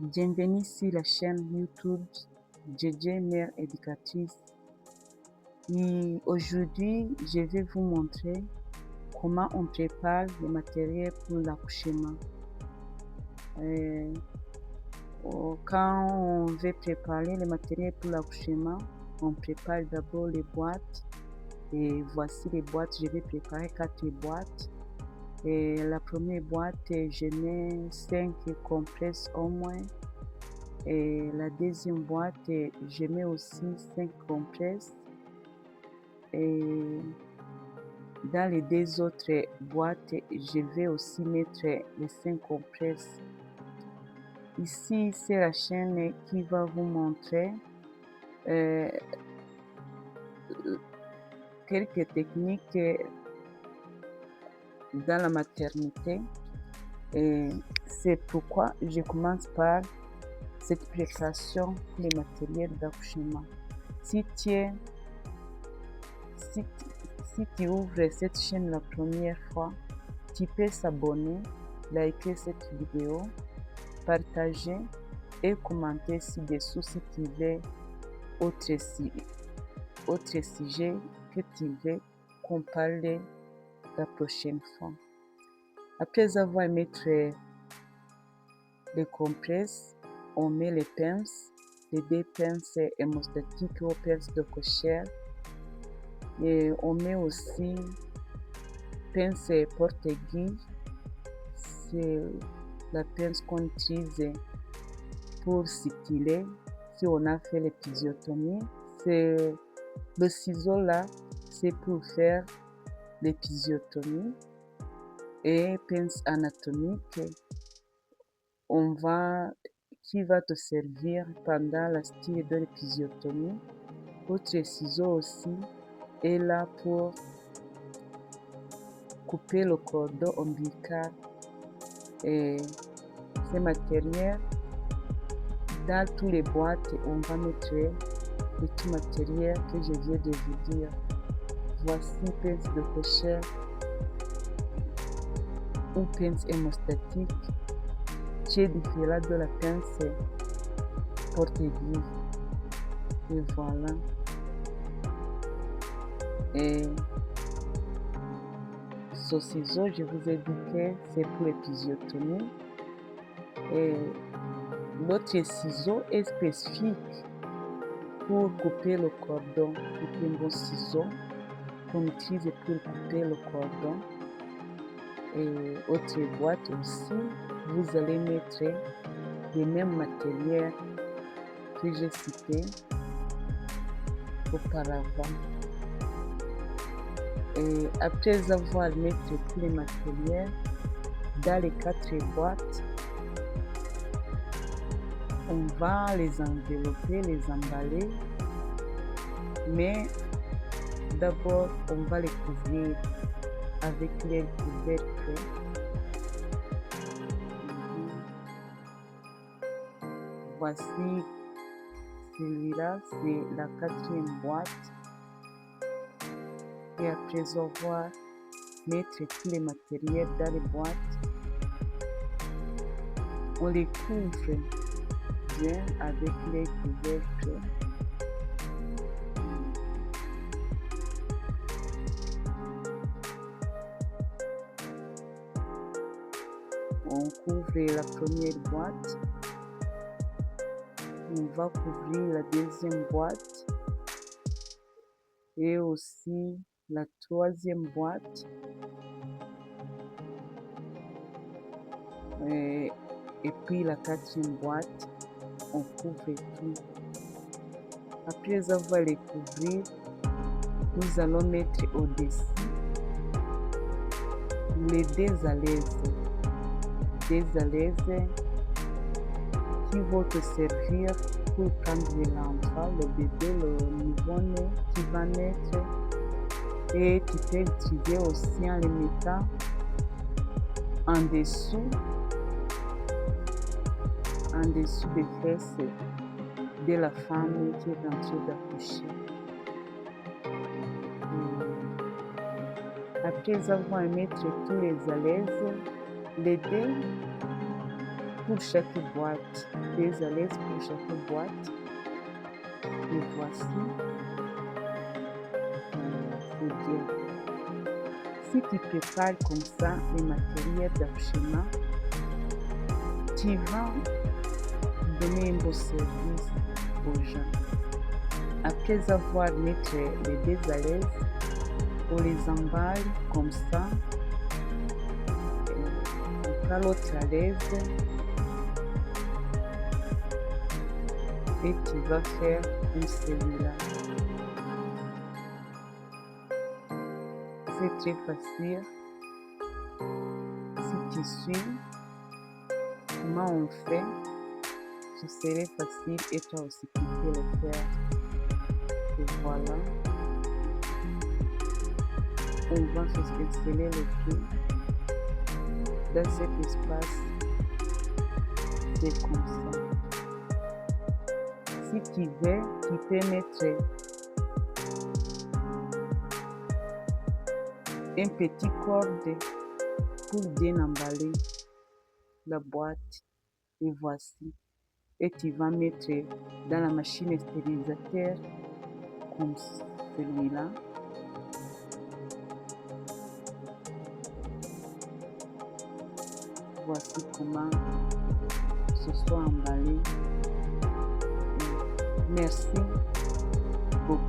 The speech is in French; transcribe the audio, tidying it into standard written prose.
Bienvenue sur la chaîne YouTube JJ Mère Éducatrice. Et aujourd'hui, je vais vous montrer comment on prépare les matériels pour l'accouchement. Quand on veut préparer les matériels pour l'accouchement, on prépare d'abord les boîtes. Et voici les boîtes, je vais préparer 4 boîtes. Et la première boîte, je mets 5 compresses au moins. Et la deuxième boîte, je mets aussi 5 compresses. Et dans les deux autres boîtes, je vais aussi mettre les 5 compresses. Ici, c'est la chaîne qui va vous montrer quelques techniques dans la maternité. Et c'est pourquoi je commence par cette préparation pour les matériels d'accouchement. Si tu ouvres cette chaîne la première fois, tu peux s'abonner, liker cette vidéo, partager et commenter ci-dessous si tu veux autre sujet que tu veux qu'on parle la prochaine fois. Après avoir mis les compresses, on met les pinces, les deux pinces hémostatiques ou pinces de cochère. Et on met aussi pince porte-aiguille, c'est la pince qu'on utilise pour stipuler si on a fait l'épisiotomie. C'est le ciseau là, c'est pour faire l'épisiotomie. Et pince anatomique, qui va te servir pendant la style de l'épisiotomie. Autre ciseau aussi est là pour couper le cordon ombilical. Et ces matériels, dans toutes les boîtes, on va mettre le tout matériel que je viens de vous dire. Voici pince de cochère ou pince hémostatique qui est différent de la pince porte-aiguille. Et voilà. Et ce ciseau, je vous ai dit que c'est pour l'épisiotomie. Et l'autre ciseau est spécifique pour couper le cordon. C'est un bon ciseau qu'on utilise pour couper le cordon. Et autre boîte aussi, vous allez mettre les mêmes matériels que j'ai cités auparavant. Et après avoir mis tous les matériels dans les 4 boîtes, on va les envelopper, les emballer, mais d'abord on va les couvrir avec les couvercles. Voici celui-là, c'est la 4e boîte. Et après avoir mis tous les matériels dans les boîtes, on les couvre bien avec les couvercles. On couvre la première boîte. On va couvrir la deuxième boîte et aussi la 3e boîte. Et puis la 4e boîte, on couvre tout. Après avoir les couvert, nous allons mettre au-dessus les deux alaises. Des alaises qui vont te servir pour prendre l'enfant, le bébé, le nouveau-né qui va naître. Et tu peux utiliser aussi en les mettant en dessous des fesses de la femme qui est en train d'accoucher. Après avoir mis tous les alaises, les deux pour chaque boîte, des à l'aise pour chaque boîte. Et voici, c'est bien. Si tu prépares comme ça les matériels d'accouchement, tu vas donner un beau service aux gens. Après avoir mis les deux à l'aise, on les emballe comme ça. On prend l'autre à l'aise et tu vas faire une celui-là. C'est très facile. Si tu suis comment on fait, ce serait facile et toi aussi tu peux le faire. Et voilà. On va se sceller le tout dans cet espace. C'est comme ça. Si tu veux, tu peux mettre un petit corde pour bien emballer la boîte. Et voici. Et tu vas mettre dans la machine stérilisateur comme celui-là. Voici comment ce soit emballé. Merci beaucoup.